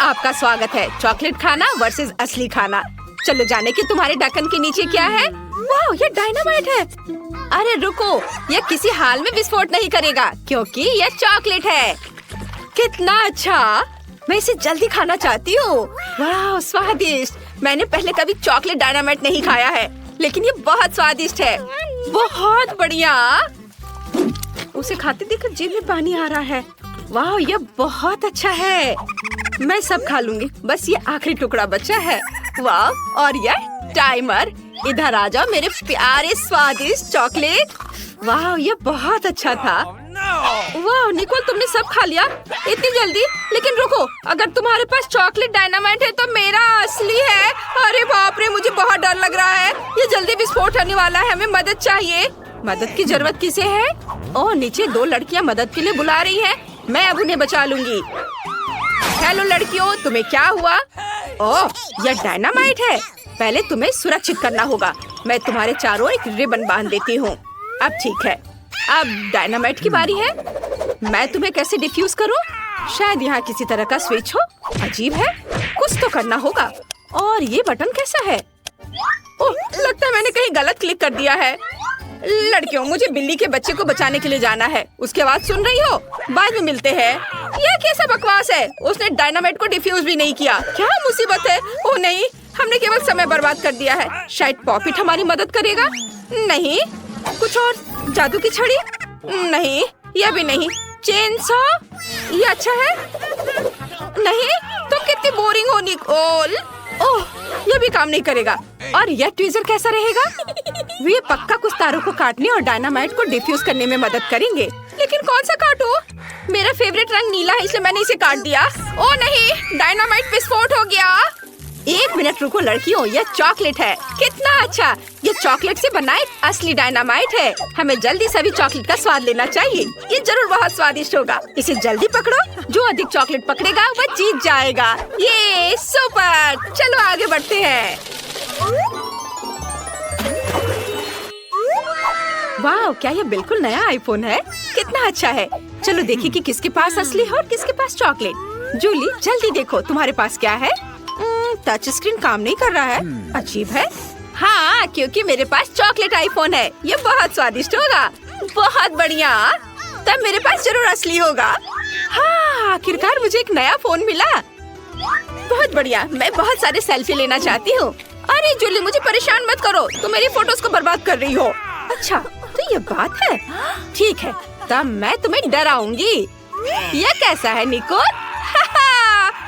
आपका स्वागत है। चॉकलेट खाना वर्सेस असली खाना। चलो जाने कि तुम्हारे ढक्कन के नीचे क्या है। वाह, ये डायनामाइट है। अरे रुको, ये किसी हाल में विस्फोट नहीं करेगा क्योंकि ये चॉकलेट है। कितना अच्छा, मैं इसे जल्दी खाना चाहती हूँ। वाह स्वादिष्ट। मैंने पहले कभी चॉकलेट डायनामाइट नहीं खाया है, लेकिन ये बहुत स्वादिष्ट है। बहुत बढ़िया। उसे खाते देखकर जीभ में पानी आ रहा है। वाह, ये बहुत अच्छा है। मैं सब खा लूंगी, बस ये आखिरी टुकड़ा बचा है। वाह, और ये टाइमर। इधर आ जाओ मेरे प्यारे स्वादिष्ट चॉकलेट। वाह, ये बहुत अच्छा था। वाह निकोल, तुमने सब खा लिया इतनी जल्दी। लेकिन रुको, अगर तुम्हारे पास चॉकलेट डायनामाइट है तो मेरा असली है। अरे बाप रे, मुझे बहुत डर लग रहा है। ये जल्दी विस्फोट होने वाला है। हमें मदद चाहिए। मदद की जरूरत किसे है? ओह, नीचे 2 लड़कियां मदद के लिए बुला रही हैं। मैं अब उन्हें बचा लूंगी। हेलो लड़कियों, तुम्हें क्या हुआ? ओह, यह डायनामाइट है। पहले तुम्हें सुरक्षित करना होगा। मैं तुम्हारे चारों एक रिबन बांध देती हूँ। अब ठीक है, अब डायनामाइट की बारी है। मैं तुम्हें कैसे डिफ्यूज करूँ? शायद यहाँ किसी तरह का स्विच हो। अजीब है, कुछ तो करना होगा। और ये बटन कैसा है? ओह, लगता है मैंने कहीं गलत क्लिक कर दिया है। लड़कियों, मुझे बिल्ली के बच्चे को बचाने के लिए जाना है। उसकी आवाज सुन रही हो? बाद में मिलते हैं। यह कैसा बकवास है? उसने डायनामाइट को डिफ्यूज भी नहीं किया। क्या मुसीबत है? ओह नहीं, हमने केवल समय बर्बाद कर दिया है। शायद पॉपिट हमारी मदद करेगा। नहीं, कुछ और? जादू की छड़ी? नहीं, यह भी नहीं। Chain saw? ये अच्छा है। नहीं, तुम कितनी बोरिंग हो निकोल। ओह, यह भी काम नहीं करेगा। और यह ट्वीजर कैसा रहेगा? वे पक्का कुछ तारों को काटने और डायनामाइट को डिफ्यूज करने में मदद करेंगे। लेकिन कौन सा काटूं? मेरा फेवरेट रंग नीला है, इसलिए मैंने इसे काट दिया। ओह नहीं, डायनामाइट विस्फोट हो गया। 1 मिनट रुको लड़कियों, यह चॉकलेट है। कितना अच्छा, ये चॉकलेट से बना एक असली डायनामाइट है। हमें जल्दी सभी चॉकलेट का स्वाद लेना चाहिए। ये जरूर बहुत स्वादिष्ट होगा। इसे जल्दी पकड़ो। जो अधिक चॉकलेट पकड़ेगा वह जीत जाएगा। ये सुपर। चलो आगे बढ़ते हैं। वाह, क्या ये बिल्कुल नया आईफोन है? कितना अच्छा है। चलो देखिए कि किसके पास असली है और किसके पास चॉकलेट। जूली, जल्दी देखो तुम्हारे पास क्या है। टच स्क्रीन काम नहीं कर रहा है। अजीब है। हाँ, क्योंकि मेरे पास चॉकलेट आईफोन है। ये बहुत स्वादिष्ट होगा। बहुत बढ़िया, तब मेरे पास जरूर असली होगा। हाँ, आखिरकार मुझे एक नया फोन मिला। बहुत बढ़िया, मैं बहुत सारे सेल्फी लेना चाहती हूँ। अरे जूली, मुझे परेशान मत करो, तुम मेरी फोटोज को बर्बाद कर रही हो। अच्छा, तो ये बात है। ठीक है, तब मैं तुम्हें डराऊंगी। यह कैसा है निकोल?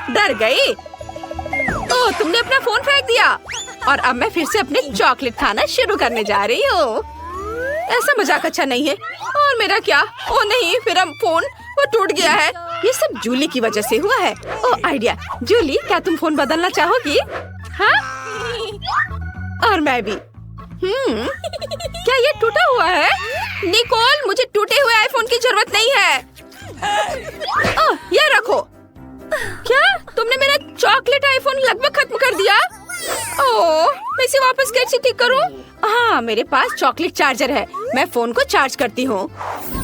डर गई? ओह, तुमने अपना फोन फेंक दिया। और अब मैं फिर से अपने चॉकलेट खाना शुरू करने जा रही हूँ। ऐसा मजाक अच्छा नहीं है। और मेरा क्या? ओह नहीं, मेरा फोन वो टूट गया है। ये सब जूली की वजह से हुआ है। ओह आइडिया। जूली, क्या तुम फोन बदलना चाहोगी? हाँ, और मैं भी। क्या ये टूटा हुआ है? निकोल, मुझे टूटे हुए आईफोन की जरूरत नहीं है। ओह, ये रखो। क्या तुमने मेरा चॉकलेट आईफोन लगभग खत्म कर दिया? ओह, मैं इसे वापस कैसे ठीक करूं? हाँ, मेरे पास चॉकलेट चार्जर है। मैं फोन को चार्ज करती हूँ।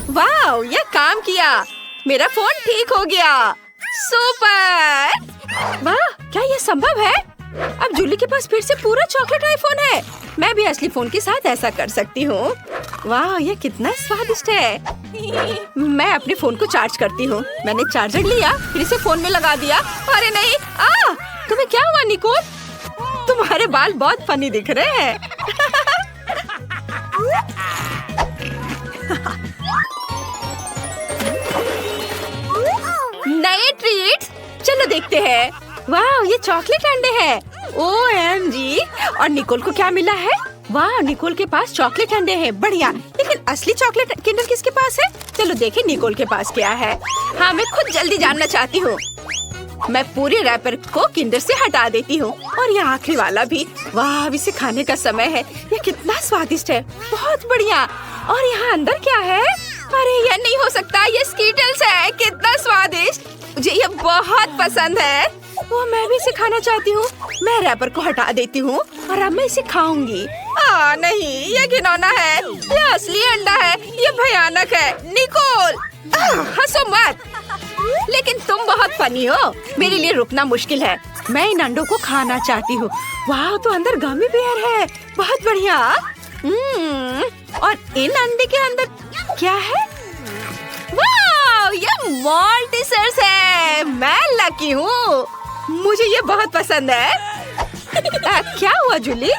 वाह, यह काम किया। मेरा फोन ठीक हो गया। सुपर। वाह, क्या यह संभव है? अब जूली के पास फिर से पूरा चॉकलेट आईफोन है। मैं भी असली फोन के साथ ऐसा कर सकती हूँ। वाह, ये कितना स्वादिष्ट है। मैं अपने फोन को चार्ज करती हूँ। मैंने चार्जर लिया, फिर इसे फोन में लगा दिया। अरे नहीं, तुम्हें क्या हुआ निकोल? तुम्हारे बाल बहुत फनी दिख रहे हैं। नए ट्रीट्स, चलो देखते हैं। वाह, ये चॉकलेट अंडे हैं। OMG। और निकोल को क्या मिला है? वाह, निकोल के पास चॉकलेट अंडे हैं। बढ़िया, लेकिन असली चॉकलेट किंडर किसके पास है? चलो देखें निकोल के पास क्या है। हाँ, मैं खुद जल्दी जानना चाहती हूँ। मैं पूरे रैपर को किंडर से हटा देती हूँ और ये आखिरी वाला भी। वाह, अब इसे खाने का समय है। ये कितना स्वादिष्ट है। बहुत बढ़िया। और यहाँ अंदर क्या है? अरे यह नहीं हो सकता, ये स्कीटल्स है। कितना स्वादिष्ट, मुझे ये बहुत पसंद है। वो मैं भी इसे खाना चाहती हूँ। मैं रैपर को हटा देती हूँ और अब मैं इसे खाऊंगी। नहीं, ये घिनौना है। ये असली अंडा है। ये भयानक है। निकोल, हंसो मत। लेकिन तुम बहुत फनी हो, मेरे लिए रुकना मुश्किल है। मैं इन अंडों को खाना चाहती हूँ। वाह, तो अंदर गमी बेयर है, बहुत बढ़िया। और इन अंडे के अंदर क्या है? वाह, ये मॉल्टिसर्स है। मैं लकी हूँ, मुझे ये बहुत पसंद है। क्या हुआ जूली?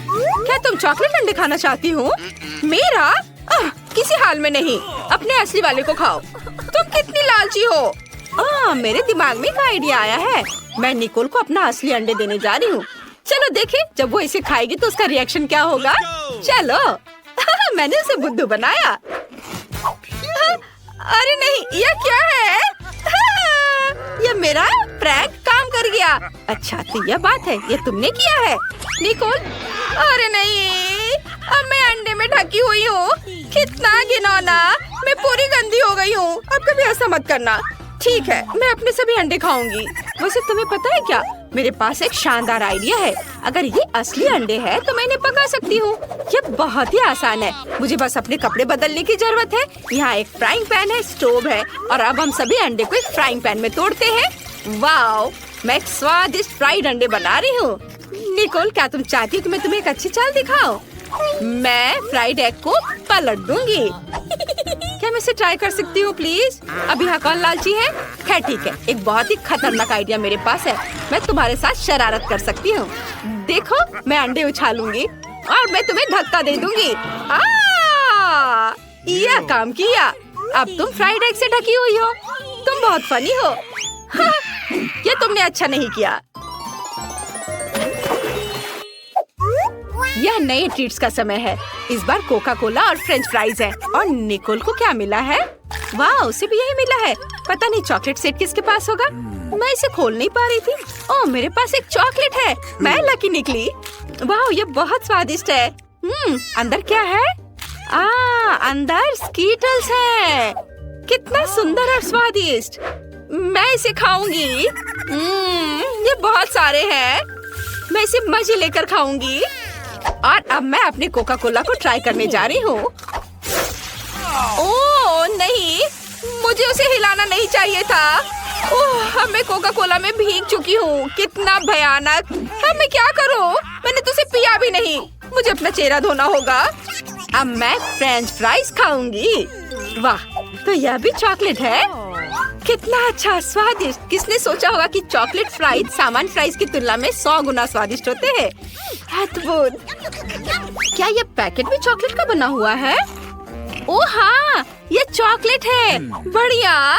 क्या तुम चॉकलेट अंडे खाना चाहती हो? मेरा? किसी हाल में नहीं, अपने असली वाले को खाओ। तुम कितनी लालची हो। मेरे दिमाग में एक आइडिया आया है। मैं निकोल को अपना असली अंडे देने जा रही हूँ। चलो देखें, जब वो इसे खाएगी तो उसका रिएक्शन क्या होगा। चलो। मैंने उसे बुद्धू बनाया। अरे नहीं, यह क्या है? यह मेरा प्रैंक काम कर गया। अच्छा, तो यह बात है, ये तुमने किया है निकोल? अरे नहीं, अब मैं अंडे में ढकी हुई हूँ। कितना घिनौना, मैं पूरी गंदी हो गई हूँ। अब कभी ऐसा मत करना। ठीक है, मैं अपने सभी अंडे खाऊंगी। वैसे तुम्हें पता है क्या, मेरे पास एक शानदार आइडिया है। अगर ये असली अंडे हैं तो मैं इन्हें पका सकती हूँ। ये बहुत ही आसान है, मुझे बस अपने कपड़े बदलने की जरूरत है। यहाँ एक फ्राइंग पैन है, स्टोव है, और अब हम सभी अंडे को एक फ्राइंग पैन में तोड़ते हैं। वाओ, मैं एक स्वादिष्ट फ्राइड अंडे बना रही हूँ। निकोल, क्या तुम चाहती हो कि मैं तुम्हें एक अच्छी चाल दिखाऊं? मैं फ्राइड एग को पलट दूंगी। क्या मैं इसे ट्राई कर सकती हूँ प्लीज? अब यहाँ कौन लालची है? खैर ठीक है, एक बहुत ही खतरनाक आइडिया मेरे पास है। मैं तुम्हारे साथ शरारत कर सकती हूँ। देखो, मैं अंडे उछालूंगी और मैं तुम्हें धक्का दे दूंगी। यह काम किया। अब तुम फ्राइड एग से ढकी हुई हो। तुम बहुत फनी हो। ये तुमने अच्छा नहीं किया। यह नए ट्रीट्स का समय है। इस बार कोका कोला और फ्रेंच फ्राइज है। और निकोल को क्या मिला है? वाह, उसे भी यही मिला है। पता नहीं चॉकलेट सेट किसके पास होगा। मैं इसे खोल नहीं पा रही थी। ओह, मेरे पास एक चॉकलेट है। मैं लकी निकली। वाह, ये बहुत स्वादिष्ट है। अंदर क्या है? अंदर स्कीटल्स है। कितना सुंदर और स्वादिष्ट। मैं इसे खाऊंगी। ये बहुत सारे हैं। मैं इसे मजे लेकर खाऊंगी। और अब मैं अपने कोका कोला को ट्राई करने जा रही हूँ। ओह नहीं, मुझे उसे हिलाना नहीं चाहिए था। ओह, अब मैं कोका कोला में भीग चुकी हूँ। कितना भयानक। अब मैं क्या करूँ? मैंने तो उसे पिया भी नहीं। मुझे अपना चेहरा धोना होगा। अब मैं फ्रेंच फ्राइज खाऊंगी। वाह, तो यह भी चॉकलेट है। कितना अच्छा, स्वादिष्ट। किसने सोचा होगा कि चॉकलेट फ्राइज सामान्य फ्राइज की तुलना में 100 गुना स्वादिष्ट होते हैं। अद्भुत। क्या ये पैकेट भी चॉकलेट का बना हुआ है? ओह हाँ, ये चॉकलेट है। बढ़िया,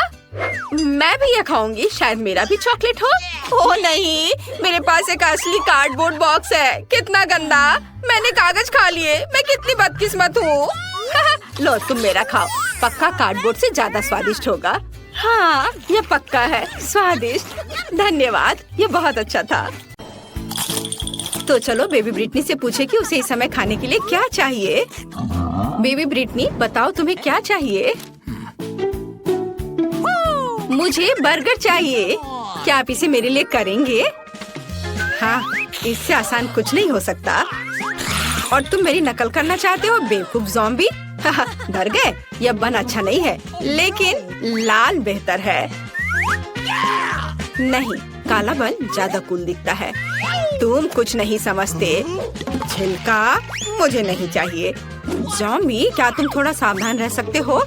मैं भी ये खाऊंगी। शायद मेरा भी चॉकलेट हो। ओह नहीं, मेरे पास एक असली कार्डबोर्ड बॉक्स है। कितना गंदा। मैंने कागज खा लिए। मैं कितनी बदकिस्मत हूँ। लो, तुम मेरा खाओ। पक्का कार्डबोर्ड से ज्यादा स्वादिष्ट होगा। हाँ, ये पक्का है स्वादिष्ट। धन्यवाद, ये बहुत अच्छा था। तो चलो बेबी ब्रिटनी से पूछे कि उसे इस समय खाने के लिए क्या चाहिए। बेबी ब्रिटनी, बताओ तुम्हें क्या चाहिए? मुझे बर्गर चाहिए। क्या आप इसे मेरे लिए करेंगे? हाँ, इससे आसान कुछ नहीं हो सकता। और तुम मेरी नकल करना चाहते हो, बेवकूफ ज़ॉम्बी। डर गए? यह बन अच्छा नहीं है, लेकिन लाल बेहतर है। नहीं, काला बन ज्यादा कूल दिखता है। तुम कुछ नहीं समझते। छिलका मुझे नहीं चाहिए। ज़ॉम्बी, क्या तुम थोड़ा सावधान रह सकते हो?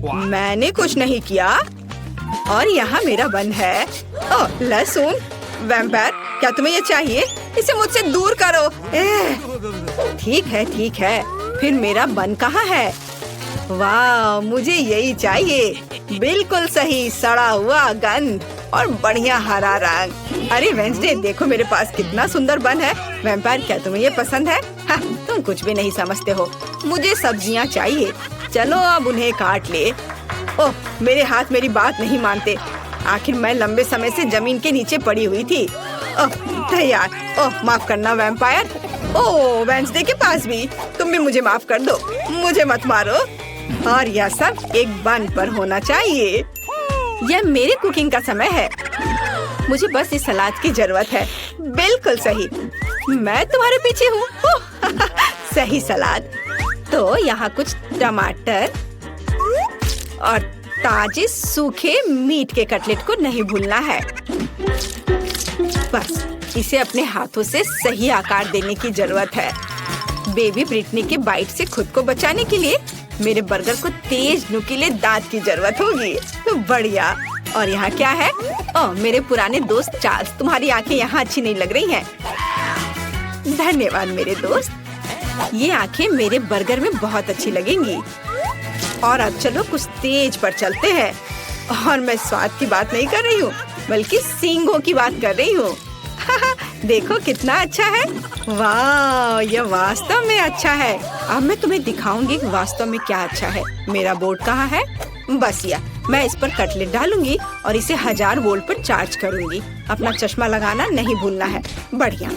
मैंने कुछ नहीं किया। और यहाँ मेरा बन है। ओह, लहसुन। वैम्पायर, क्या तुम्हें ये चाहिए? इसे मुझसे दूर करो। ठीक है, ठीक है। फिर मेरा बन कहाँ है? वाह, मुझे यही चाहिए। बिल्कुल सही, सड़ा हुआ गंध और बढ़िया हरा रंग। अरे वेंसडे, देखो मेरे पास कितना सुंदर बन है। वैम्पायर, क्या तुम्हें ये पसंद है? हाँ, तुम कुछ भी नहीं समझते हो। मुझे सब्जियाँ चाहिए। चलो अब उन्हें काट ले। ओह, मेरे हाथ मेरी बात नहीं मानते। आखिर मैं लंबे समय से जमीन के नीचे पड़ी हुई थी। ओह, तैयार। ओह, माफ करना वैम्पायर। ओह, वेंसडे के पास भी। तुम भी मुझे माफ कर दो। मुझे मत मारो। और यह सब एक बन पर होना चाहिए। यह मेरी कुकिंग का समय है। मुझे बस इस सलाद की जरूरत है। बिल्कुल सही, मैं तुम्हारे पीछे हूँ। सही सलाद। तो यहाँ कुछ टमाटर और ताजे सूखे मीट के कटलेट को नहीं भूलना है। बस इसे अपने हाथों से सही आकार देने की जरूरत है। बेबी ब्रिटनी के बाइट से खुद को बचाने के लिए मेरे बर्गर को तेज नुकीले दांत की जरूरत होगी। तो बढ़िया। और यहाँ क्या है? ओह, मेरे पुराने दोस्त चार्ल्स, तुम्हारी आंखें यहाँ अच्छी नहीं लग रही हैं। धन्यवाद मेरे दोस्त, ये आंखें मेरे बर्गर में बहुत अच्छी लगेंगी। और अब चलो कुछ तेज पर चलते हैं। और मैं स्वाद की बात नहीं कर रही हूँ, बल्कि सींगों की बात कर रही हूँ। देखो कितना अच्छा है। वाह, यह वास्तव में अच्छा है। अब मैं तुम्हें दिखाऊंगी कि वास्तव में क्या अच्छा है। मेरा बोर्ड कहाँ है? बस यह, मैं इस पर कटलेट डालूंगी और इसे 1000 वोल्ट पर चार्ज करूंगी। अपना चश्मा लगाना नहीं भूलना है। बढ़िया,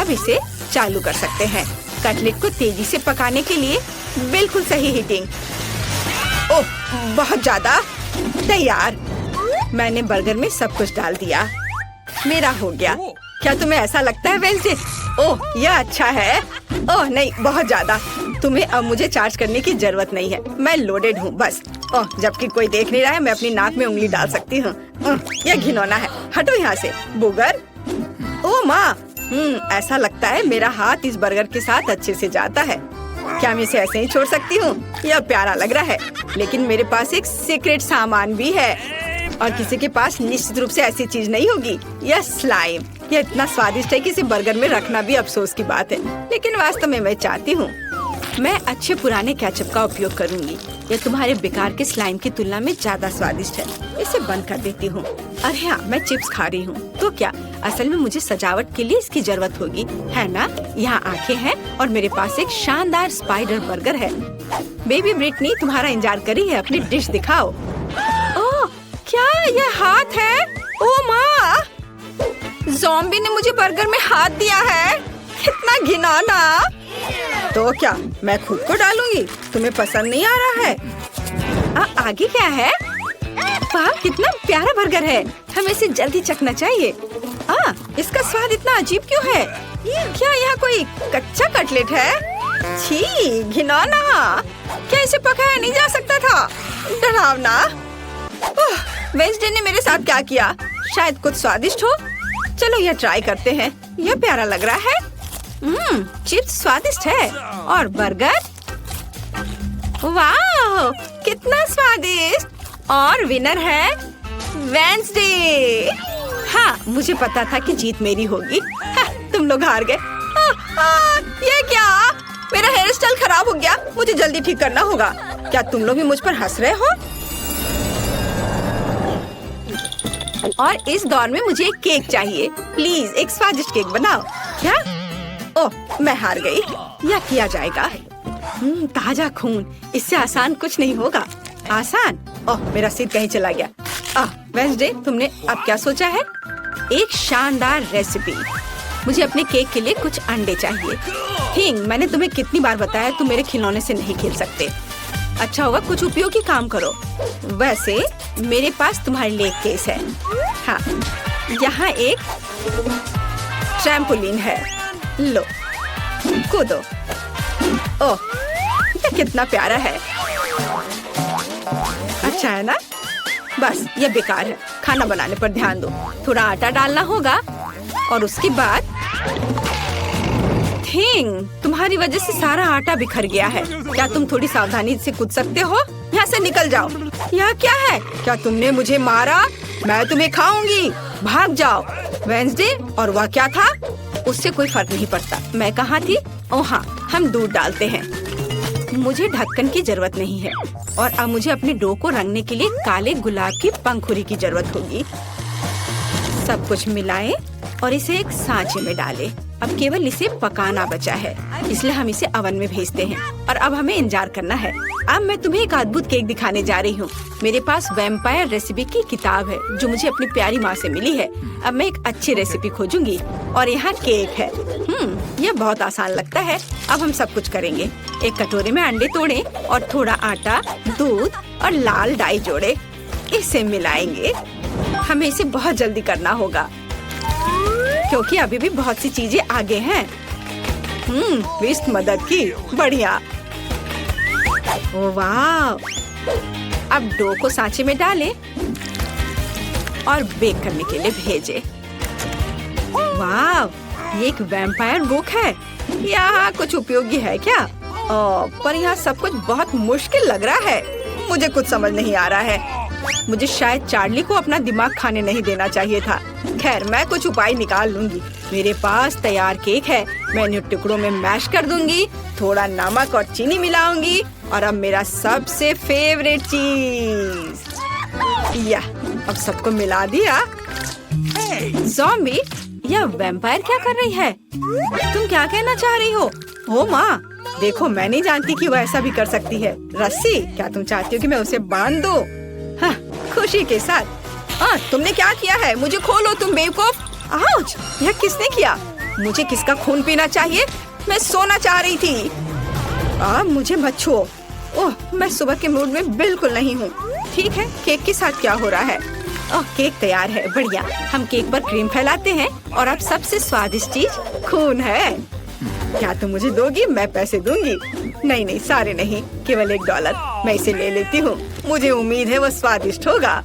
अब इसे चालू कर सकते हैं। कटलेट को तेजी से पकाने के लिए बिल्कुल सही हीटिंग। ओह, बहुत ज्यादा। तैयार। मैंने बर्गर में सब कुछ डाल दिया। मेरा हो गया। क्या तुम्हें ऐसा लगता है वेंसडे? ओह, यह अच्छा है। ओह नहीं, बहुत ज्यादा। तुम्हें अब मुझे चार्ज करने की जरूरत नहीं है। मैं लोडेड हूँ बस। ओह, जबकि कोई देख नहीं रहा है, मैं अपनी नाक में उंगली डाल सकती हूँ। यह घिनौना है। हटो यहाँ से बुगर। ओह माँ, ऐसा लगता है मेरा हाथ इस बर्गर के साथ अच्छे से जाता है। क्या मैं इसे ऐसे ही छोड़ सकती हूँ? यह प्यारा लग रहा है, लेकिन मेरे पास एक सीक्रेट सामान भी है और किसी के पास निश्चित रूप से ऐसी चीज नहीं होगी। यह स्लाइम। यह इतना स्वादिष्ट है कि इसे बर्गर में रखना भी अफसोस की बात है, लेकिन वास्तव में मैं चाहती हूँ। मैं अच्छे पुराने केचप का उपयोग करूँगी। यह तुम्हारे बेकार के स्लाइम की तुलना में ज्यादा स्वादिष्ट है। इसे बंद कर देती हूँ। अरे हाँ, मैं चिप्स खा रही हूँ तो क्या? असल में मुझे सजावट के लिए इसकी जरूरत होगी, है ना? यहाँ आंखें हैं और मेरे पास एक शानदार स्पाइडर बर्गर है। बेबी ब्रिटनी तुम्हारा इंतजार कर रही है। अपनी डिश दिखाओ। ओह, क्या यह हाथ है? ओह माँ, ज़ॉम्बी ने मुझे बर्गर में हाथ दिया है। कितना घिनौना। तो क्या मैं खुद को डालूंगी? तुम्हें पसंद नहीं आ रहा है? आगे क्या है? वाह, कितना प्यारा बर्गर है। हमें इसे जल्दी चखना चाहिए। इसका स्वाद इतना अजीब क्यों है? क्या यहाँ कोई कच्चा कटलेट है? छी, घिनौना। क्या इसे पकाया नहीं जा सकता था? डरावना। वेंसडे ने मेरे साथ क्या किया? शायद कुछ स्वादिष्ट हो। चलो यह ट्राई करते हैं। यह प्यारा लग रहा है। चिप्स स्वादिष्ट है और बर्गर, वाह कितना स्वादिष्ट। और विनर है वेंसडे। हाँ, मुझे पता था कि जीत मेरी होगी। तुम लोग हार गए। ये क्या? मेरा हेयर स्टाइल खराब हो गया। मुझे जल्दी ठीक करना होगा। क्या तुम लोग भी मुझ पर हंस रहे हो? और इस दौर में मुझे एक केक चाहिए। प्लीज एक स्वादिष्ट केक बनाओ। क्या? ओह, मैं हार गई। यह किया जाएगा। ताजा खून, इससे आसान कुछ नहीं होगा। आसान? ओह, मेरा सिर कहीं चला गया। वेंसडे, तुमने अब क्या सोचा है? एक शानदार रेसिपी। मुझे अपने केक के लिए कुछ अंडे चाहिए। हिंग, मैंने तुम्हें कितनी बार बताया तुम मेरे खिलौने से नहीं खेल सकते। अच्छा होगा कुछ उपयोगी काम करो। वैसे मेरे पास तुम्हारे लिए एक केस है। हाँ, यहाँ एक ट्रैम्पोलिन है। लो, कूदो। ओह, ये कितना प्यारा है। अच्छा है ना? बस ये बेकार है। खाना बनाने पर ध्यान दो। थोड़ा आटा डालना होगा और उसके बाद तुम्हारी वजह से सारा आटा बिखर गया है। क्या तुम थोड़ी सावधानी से कूद सकते हो? यहाँ से निकल जाओ। यह क्या है? क्या तुमने मुझे मारा? मैं तुम्हें खाऊंगी। भाग जाओ। वेंसडे, और वह क्या था? उससे कोई फर्क नहीं पड़ता। मैं कहाँ थी? ओह हाँ, हम दूध डालते हैं। मुझे ढक्कन की जरूरत नहीं है और अब मुझे अपने डो को रंगने के लिए काले गुलाब की पंखुड़ी की जरूरत होगी। सब कुछ मिलाएं और इसे एक सांचे में डालें। अब केवल इसे पकाना बचा है, इसलिए हम इसे ओवन में भेजते हैं और अब हमें इंतजार करना है। अब मैं तुम्हें एक अद्भुत केक दिखाने जा रही हूँ। मेरे पास वैम्पायर रेसिपी की किताब है जो मुझे अपनी प्यारी माँ से मिली है। अब मैं एक अच्छी रेसिपी खोजूंगी और यहाँ केक है। यह बहुत आसान लगता है। अब हम सब कुछ करेंगे। एक कटोरे में अंडे तोड़ें और थोड़ा आटा, दूध और लाल डाई जोड़े। इसे मिलाएंगे। हमें इसे बहुत जल्दी करना होगा क्योंकि अभी भी बहुत सी चीजें आगे हैं। विस्ट मदद की। बढ़िया। ओह वाह, अब डो को सांचे में डालें और बेक करने के लिए भेजें। वाह, ये एक वैम्पायर बुक है। यहाँ कुछ उपयोगी है क्या? पर यहाँ सब कुछ बहुत मुश्किल लग रहा है। मुझे कुछ समझ नहीं आ रहा है। मुझे शायद चार्ली को अपना दिमाग खाने नहीं देना चाहिए था। खैर, मैं कुछ उपाय निकाल लूंगी। मेरे पास तैयार केक है। मैं इन्हें टुकड़ों में मैश कर दूंगी, थोड़ा नमक और चीनी मिलाऊंगी और अब मेरा सबसे फेवरेट चीज, या अब सबको मिला दिया। ज़ॉम्बी, यह वैम्पायर क्या कर रही है? तुम क्या कहना चाह रही हो? ओ माँ, देखो, मैं नहीं जानती कि वो ऐसा भी कर सकती है। रस्सी, क्या तुम चाहती हो कि मैं उसे बांध दूं? हाँ, खुशी के साथ। तुमने क्या किया है? मुझे खोलो, तुम बेवकूफ। आउच! यह किसने किया? मुझे किसका खून पीना चाहिए? मैं सोना चाह रही थी। मुझे मत छुओ। ओह, मैं सुबह के मूड में बिल्कुल नहीं हूँ। ठीक है, केक के साथ क्या हो रहा है? केक तैयार है। बढ़िया। हम केक पर क्रीम फैलाते हैं और अब सबसे स्वादिष्ट चीज खून है। क्या तुम मुझे दोगी? मैं पैसे दूंगी। नहीं, सारे नहीं, केवल $1। मैं इसे ले लेती हूँ। मुझे उम्मीद है वो स्वादिष्ट होगा।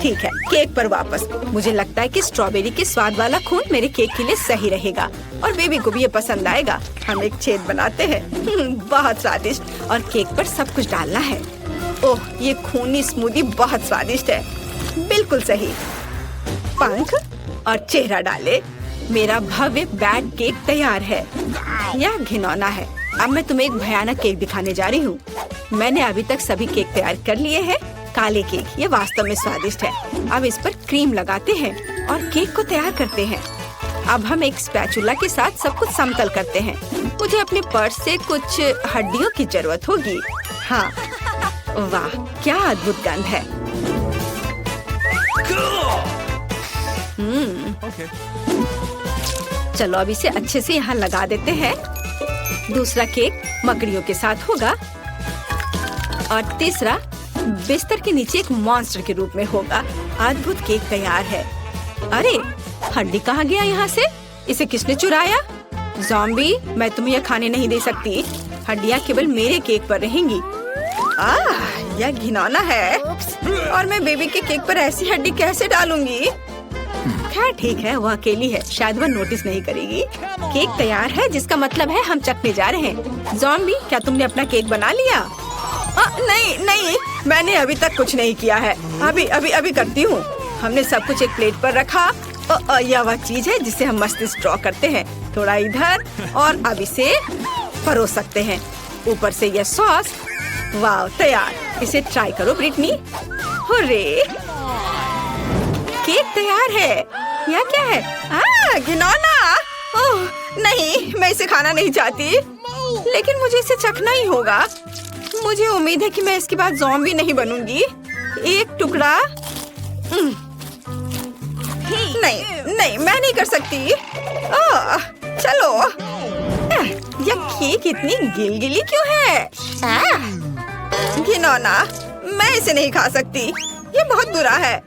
ठीक है, केक पर वापस। मुझे लगता है कि स्ट्रॉबेरी के स्वाद वाला खून मेरे केक के लिए सही रहेगा और बेबी को भी ये पसंद आएगा। हम एक छेद बनाते हैं। बहुत स्वादिष्ट। और केक पर सब कुछ डालना है। ओह, ये खूनी स्मूदी बहुत स्वादिष्ट है। बिल्कुल सही। पंख और चेहरा डाले। मेरा भव्य बैड केक तैयार है। यह घिनौना है। अब मैं तुम्हें एक भयानक केक दिखाने जा रही हूँ। मैंने अभी तक सभी केक तैयार कर लिए हैं। काले केक, ये वास्तव में स्वादिष्ट है। अब इस पर क्रीम लगाते हैं और केक को तैयार करते हैं। अब हम एक स्पैचुला के साथ सब कुछ समतल करते हैं। मुझे अपने पर्स से कुछ हड्डियों की जरूरत होगी। हाँ, वाह, क्या अद्भुत गंध है। चलो अब इसे अच्छे से यहाँ लगा देते हैं। दूसरा केक मकड़ियों के साथ होगा और तीसरा बिस्तर के नीचे एक मॉन्स्टर के रूप में होगा। अद्भुत केक तैयार है। अरे, हड्डी कहाँ गया यहाँ से? इसे किसने चुराया? ज़ॉम्बी, मैं तुम्हें यह खाने नहीं दे सकती। हड्डियाँ केवल मेरे केक पर रहेंगी। यह घिनौना है। और मैं बेबी के केक पर ऐसी हड्डी कैसे डालूंगी? खैर ठीक है, वो अकेली है, शायद वह नोटिस नहीं करेगी। केक तैयार है, जिसका मतलब है हम चखने जा रहे हैं। ज़ॉम्बी, क्या तुमने अपना केक बना लिया? नहीं, मैंने अभी तक कुछ नहीं किया है। अभी करती हूँ। हमने सब कुछ एक प्लेट पर रखा। यह वह चीज है जिसे हम मस्तिष्क ड्रॉ करते हैं। थोड़ा इधर और अब इसे परोस सकते हैं। ऊपर से यह सॉस। वाह, तैयार। इसे ट्राई करो ब्रिटनी। हुर्रे, केक तैयार है। यह क्या है? घिनौना। ओह नहीं, मैं इसे खाना नहीं चाहती, लेकिन मुझे इसे चखना ही होगा। मुझे उम्मीद है कि मैं इसके बाद ज़ॉम्बी नहीं बनूंगी। एक टुकड़ा। नहीं, मैं नहीं कर सकती। चलो। यह केक इतनी गिलगिली क्यों है? घिनौना, मैं इसे नहीं खा सकती। ये बहुत बुरा है।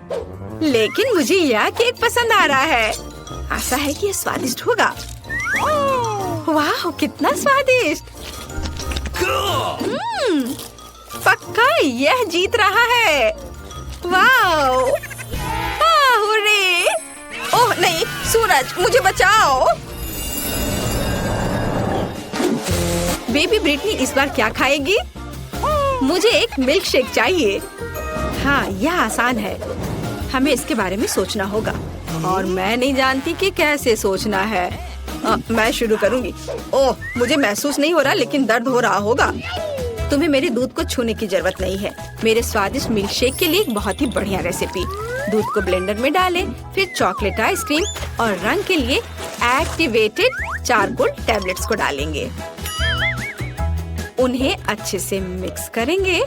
लेकिन मुझे यह केक पसंद आ रहा है। आशा है कि ये स्वादिष्ट होगा। वाह, कितना स्वादिष्ट। पक्का यह जीत रहा है। वाह, हुर्रे। ओह नहीं, सूरज, मुझे बचाओ। बेबी ब्रिटनी इस बार क्या खाएगी? मुझे एक मिल्क शेक चाहिए। हाँ, यह आसान है। हमें इसके बारे में सोचना होगा और मैं नहीं जानती कि कैसे सोचना है। मैं शुरू करूंगी। ओह, मुझे महसूस नहीं हो रहा, लेकिन दर्द हो रहा होगा। तुम्हें मेरे दूध को छूने की जरूरत नहीं है। मेरे स्वादिष्ट मिल्क शेक के लिए एक बहुत ही बढ़िया रेसिपी। दूध को ब्लेंडर में डालें, फिर चॉकलेट आइसक्रीम और रंग के लिए एक्टिवेटेड चारकोल टैबलेट्स को डालेंगे। उन्हें अच्छे से मिक्स करेंगे।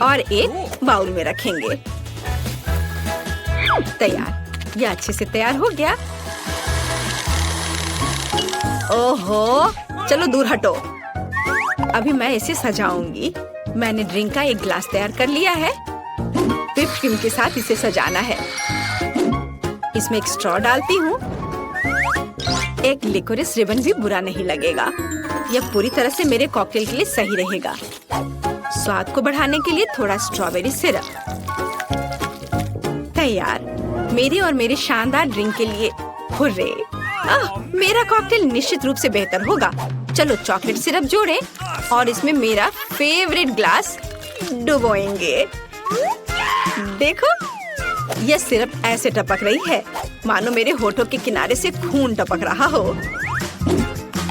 और एक बाउल में रखेंगे। तैयार। यह अच्छे से तैयार हो गया। ओहो, चलो दूर हटो। अभी मैं इसे सजाऊंगी। मैंने ड्रिंक का एक गिलास तैयार कर लिया है। व्हिप क्रीम के साथ इसे सजाना है। इसमें एक स्ट्रॉ डालती हूँ। एक लिकोरिस रिबन भी बुरा नहीं लगेगा। यह पूरी तरह से मेरे कॉकटेल के लिए सही रहेगा। स्वाद को बढ़ाने के लिए थोड़ा स्ट्रॉबेरी सिरप तैयार। मेरे और मेरे शानदार ड्रिंक के लिए हुर्रे! मेरा कॉकटेल निश्चित रूप से बेहतर होगा। चलो चॉकलेट सिरप जोड़ें और इसमें मेरा फेवरेट ग्लास डुबोएंगे। देखो, यह सिरप ऐसे टपक रही है मानो मेरे होठों के किनारे से खून टपक रहा हो।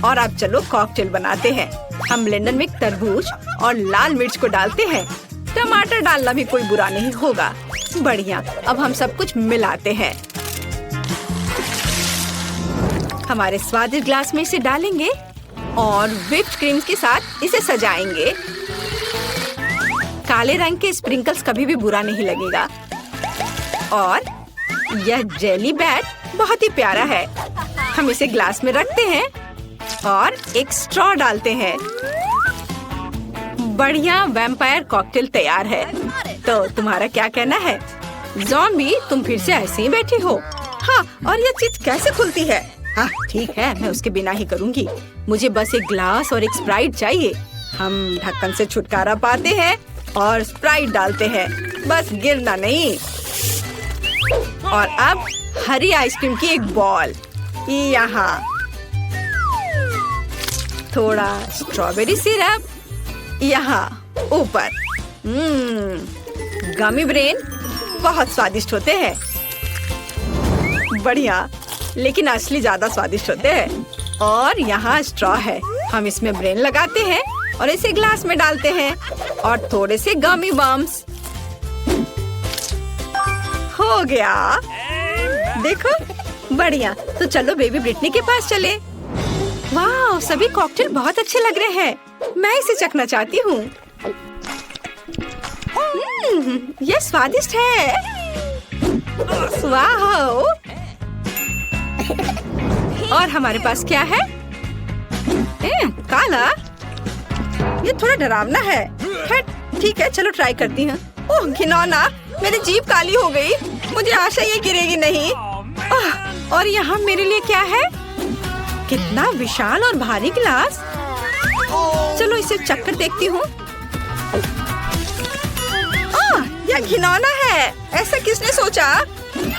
और अब चलो कॉकटेल बनाते हैं। हम ब्लेंडर में तरबूज और लाल मिर्च को डालते हैं। टमाटर डालना भी कोई बुरा नहीं होगा। बढ़िया, अब हम सब कुछ मिलाते हैं। हमारे स्वादिष्ट ग्लास में इसे डालेंगे और व्हिप्ड क्रीम के साथ इसे सजाएंगे। काले रंग के स्प्रिंकल्स कभी भी बुरा नहीं लगेगा। और यह जेली बैट बहुत ही प्यारा है। हम इसे ग्लास में रखते हैं और एक स्ट्रॉ डालते हैं। बढ़िया वैम्पायर कॉकटेल तैयार है। तो तुम्हारा क्या कहना है? ज़ॉम्बी, तुम फिर से ऐसे ही बैठी हो? हाँ, और यह चीज कैसे खुलती है? हाँ ठीक है, मैं उसके बिना ही करूँगी। मुझे बस एक ग्लास और एक स्प्राइट चाहिए। हम ढक्कन से छुटकारा पाते हैं और स्प्राइट डालते हैं, बस गिरना नहीं। और अब हरी आइसक्रीम की एक बॉल यहाँ, थोड़ा स्ट्रॉबेरी सिरप यहाँ ऊपर। गमी ब्रेन बहुत स्वादिष्ट होते हैं। बढ़िया, लेकिन असली ज्यादा स्वादिष्ट होते हैं। और यहाँ स्ट्रॉ है। हम इसमें ब्रेन लगाते हैं और इसे ग्लास में डालते हैं और थोड़े से गमी बम्स। हो गया, देखो, बढ़िया। तो चलो बेबी ब्रिटनी के पास चले। वाह, सभी कॉकटेल बहुत अच्छे लग रहे हैं। मैं इसे चखना चाहती हूँ। यह स्वादिष्ट है। वाह! और हमारे पास क्या है? काला। ये थोड़ा डरावना है। ठीक है, चलो ट्राई करती हूँ। ओह घिनौना, मेरी जीभ काली हो गई। मुझे आशा ये गिरेगी नहीं। और यहाँ मेरे लिए क्या है? कितना विशाल और भारी गिलास। चलो इसे चक्कर देखती हूँ। यह घिनौना है। ऐसा किसने सोचा?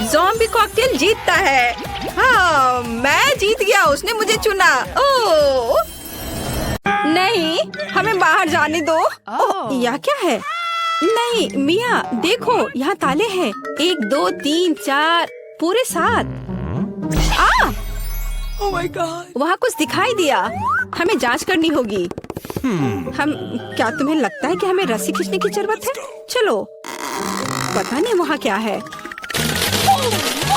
ज़ॉम्बी कॉकटेल जीतता है। हाँ, मैं जीत गया, उसने मुझे चुना। ओह नहीं, हमें बाहर जाने दो। यह क्या है? नहीं मिया, देखो यहाँ ताले हैं। 1 2 3 4 पूरे 7। Oh my God! वहाँ कुछ दिखाई दिया। हमें जांच करनी होगी। हम क्या तुम्हें लगता है कि हमें रस्सी खींचने की जरूरत है? चलो, पता नहीं वहाँ क्या है।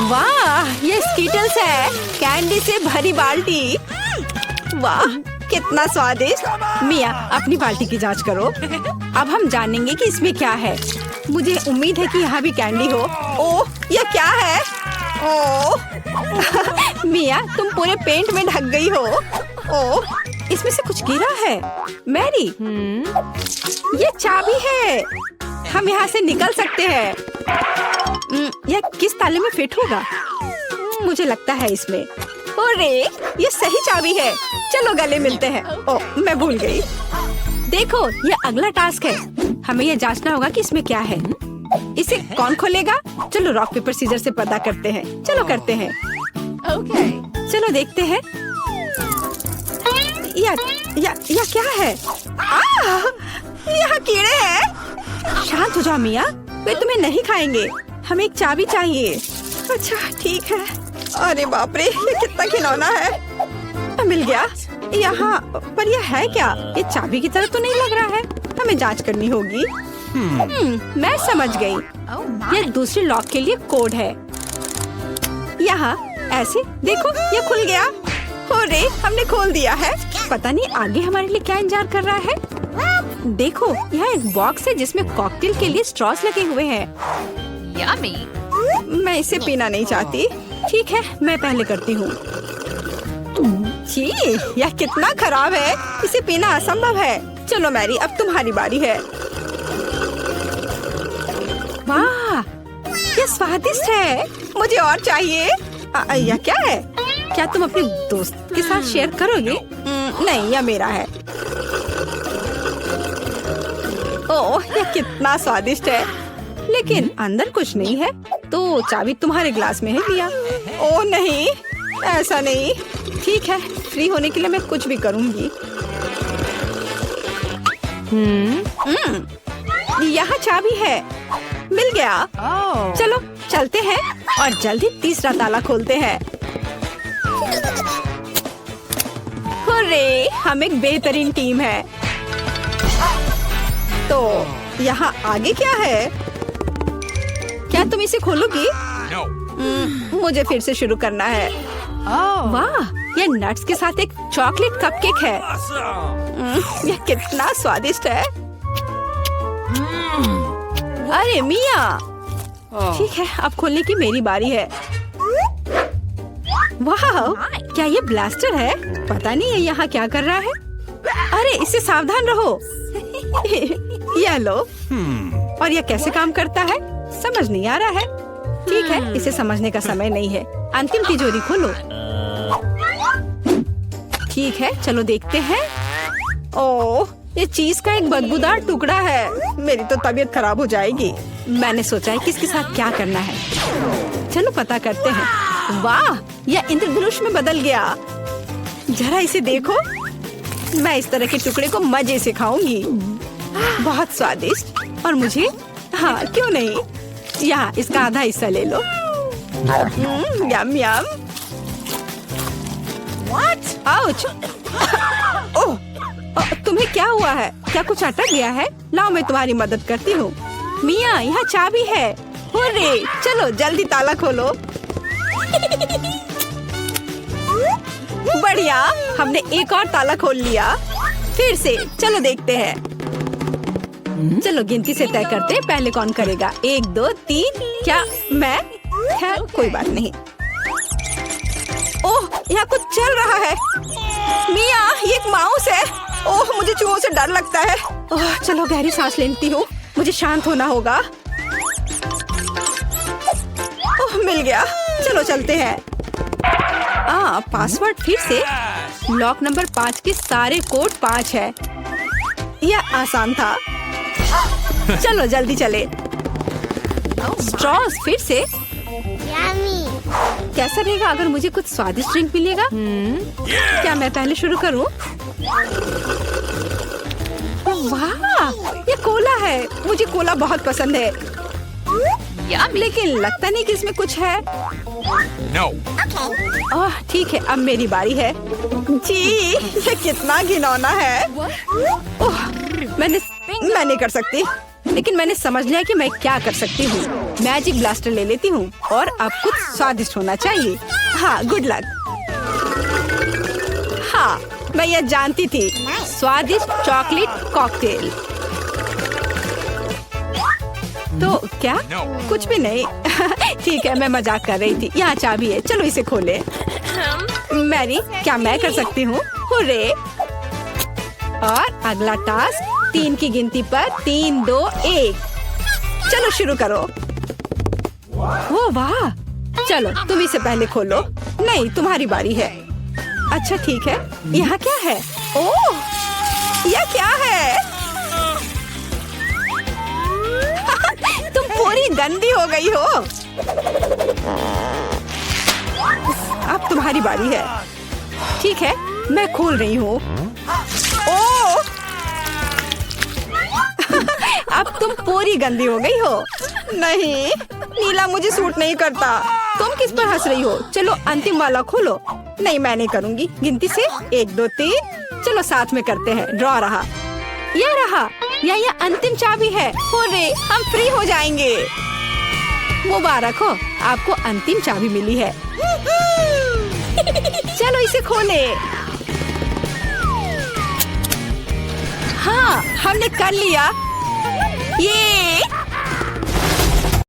वाह, ये स्कीटल्स है। कैंडी से भरी बाल्टी। वाह, कितना स्वादिष्ट। मिया, अपनी बाल्टी की जांच करो। अब हम जानेंगे कि इसमें क्या है। मुझे उम्मीद है कि यहाँ भी कैंडी हो। ओह, ये क्या है? ओह मिया, तुम पूरे पेंट में ढक गई हो। ओह, इसमें से कुछ गिरा है। मैरी, ये चाबी है। हम यहाँ से निकल सकते हैं। यह किस ताले में फिट होगा? मुझे लगता है इसमें। अरे, ये सही चाबी है। चलो गले मिलते हैं। ओह, मैं भूल गई। देखो, ये अगला टास्क है। हमें यह जांचना होगा कि इसमें क्या है। इसे कौन खोलेगा? चलो रॉक पेपर सीजर से पता करते हैं। चलो करते हैं। Okay. चलो देखते हैं। या क्या है? यहाँ कीड़े हैं। शांत हो जाओ मिया, वे तुम्हें नहीं खाएंगे। हमें एक चाबी चाहिए। अच्छा ठीक है। अरे बाप रे, ये कितना खिलौना है। मिल गया। यहाँ पर यह है क्या? ये चाबी की तरह तो नहीं लग रहा है। हमें जांच करनी होगी। मैं समझ गई। ये दूसरे लॉक के लिए कोड है। यहाँ ऐसे देखो, ये खुल गया। अरे, हमने खोल दिया है। पता नहीं आगे हमारे लिए क्या इंतजार कर रहा है। देखो, यहाँ एक बॉक्स है जिसमें कॉकटेल के लिए स्ट्रॉस लगे हुए हैं। Yummy! मैं इसे पीना नहीं चाहती। ठीक है, मैं पहले करती हूँ। छी, यह कितना खराब है। इसे पीना असंभव है। चलो मैरी, अब तुम्हारी बारी है। वाह, ये स्वादिष्ट है। मुझे और चाहिए। यह क्या है? क्या तुम अपने दोस्त के साथ शेयर करोगे? नहीं, यह मेरा है। ओह, यह कितना स्वादिष्ट है, लेकिन अंदर कुछ नहीं है। तो चाबी तुम्हारे ग्लास में है मिया। ओह नहीं, ऐसा नहीं। ठीक है, फ्री होने के लिए मैं कुछ भी करूंगी। यहाँ चाबी है, मिल गया। Oh. चलो चलते हैं और जल्दी तीसरा ताला खोलते हैं। हुर्रे, हम एक बेहतरीन टीम है। तो यहाँ आगे क्या है? क्या तुम इसे खोलोगी? मुझे फिर से शुरू करना है। Oh. वाह, ये नट्स के साथ एक चॉकलेट कपकेक है। यह कितना स्वादिष्ट है। अरे मिया, ठीक है, अब खोलने की मेरी बारी है। वाह, क्या ये ब्लास्टर है? पता नहीं है यहाँ क्या कर रहा है। अरे इससे सावधान रहो। यह लो। और यह कैसे काम करता है समझ नहीं आ रहा है। ठीक है, इसे समझने का समय नहीं है। अंतिम तिजोरी खोलो। ठीक है, चलो देखते हैं। ओह, ये चीज का एक बदबूदार टुकड़ा है। मेरी तो तबीयत खराब हो जाएगी। मैंने सोचा है कि इसके साथ क्या करना है। चलो पता करते हैं। वाह, यह इंद्रधनुष में बदल गया। जरा इसे देखो। मैं इस तरह के टुकड़े को मजे से खाऊंगी। बहुत स्वादिष्ट। और मुझे, हाँ क्यों नहीं, यहाँ इसका आधा हिस्सा ले लो। यम यम। आउच। ओह, तुम्हें क्या हुआ है? क्या कुछ अटक गया है? लाओ मैं तुम्हारी मदद करती हूँ। मिया, यहाँ चाबी है। हुर्रे, चलो जल्दी ताला खोलो। बढ़िया, हमने एक और ताला खोल लिया। फिर से चलो देखते हैं। चलो गिनती से तय करते हैं, पहले कौन करेगा। 1 2 3। क्या मैं? खैर कोई बात नहीं। ओह, यहाँ कुछ चल रहा है। मिया, ये एक माउस है। ओह, मुझे चूहों से डर लगता है। ओह, चलो गहरी सांस लेती हूँ, मुझे शांत होना होगा। ओह, मिल गया। चलो चलते हैं। पासवर्ड फिर से। ब्लॉक नंबर 5 के सारे कोड 5 है। यह आसान था। चलो जल्दी चले। स्ट्रॉस फिर से। कैसा रहेगा अगर मुझे कुछ स्वादिष्ट ड्रिंक मिलेगा? क्या मैं पहले शुरू करूं? वाह, ये कोला है। मुझे कोला बहुत पसंद है। लेकिन लगता नहीं कि इसमें कुछ है। No. ओह, ठीक है, अब मेरी बारी है। जी, ये कितना घिनौना है। ओह, मैं नहीं कर सकती। लेकिन मैंने समझ लिया कि मैं क्या कर सकती हूँ। मैजिक ब्लास्टर ले लेती हूँ और अब कुछ स्वादिष्ट होना चाहिए। हाँ, गुड लक। हाँ, मैं यह जानती थी। स्वादिष्ट चॉकलेट कॉकटेल। तो क्या? कुछ भी नहीं। ठीक है, मैं मजाक कर रही थी। यहाँ चाबी है, चलो इसे खोले। मैरी, क्या मैं कर सकती हूँ? हुर्रे! और अगला टास्क 3 की गिनती पर 3 2 1। चलो शुरू करो। ओ वाह, चलो तुम इसे पहले खोलो। नहीं, तुम्हारी बारी है। अच्छा ठीक है, यहाँ क्या है? ओह, यह क्या है? तुम पूरी गंदी हो गई हो। अब तुम्हारी बारी है। ठीक है, मैं खोल रही हूँ। ओह, अब तुम पूरी गंदी हो गई हो। नहीं, नीला मुझे सूट नहीं करता। तुम किस पर हंस रही हो? चलो अंतिम वाला खोलो। नहीं, मैं नहीं करूँगी। गिनती से 1 2 3। चलो साथ में करते हैं। ड्रॉ रहा। यह रहा। यह अंतिम चाबी है। हुर्रे, हम फ्री हो जाएंगे। मुबारक हो, आपको अंतिम चाबी मिली है। चलो इसे खोले। हाँ, हमने कर लिया। ये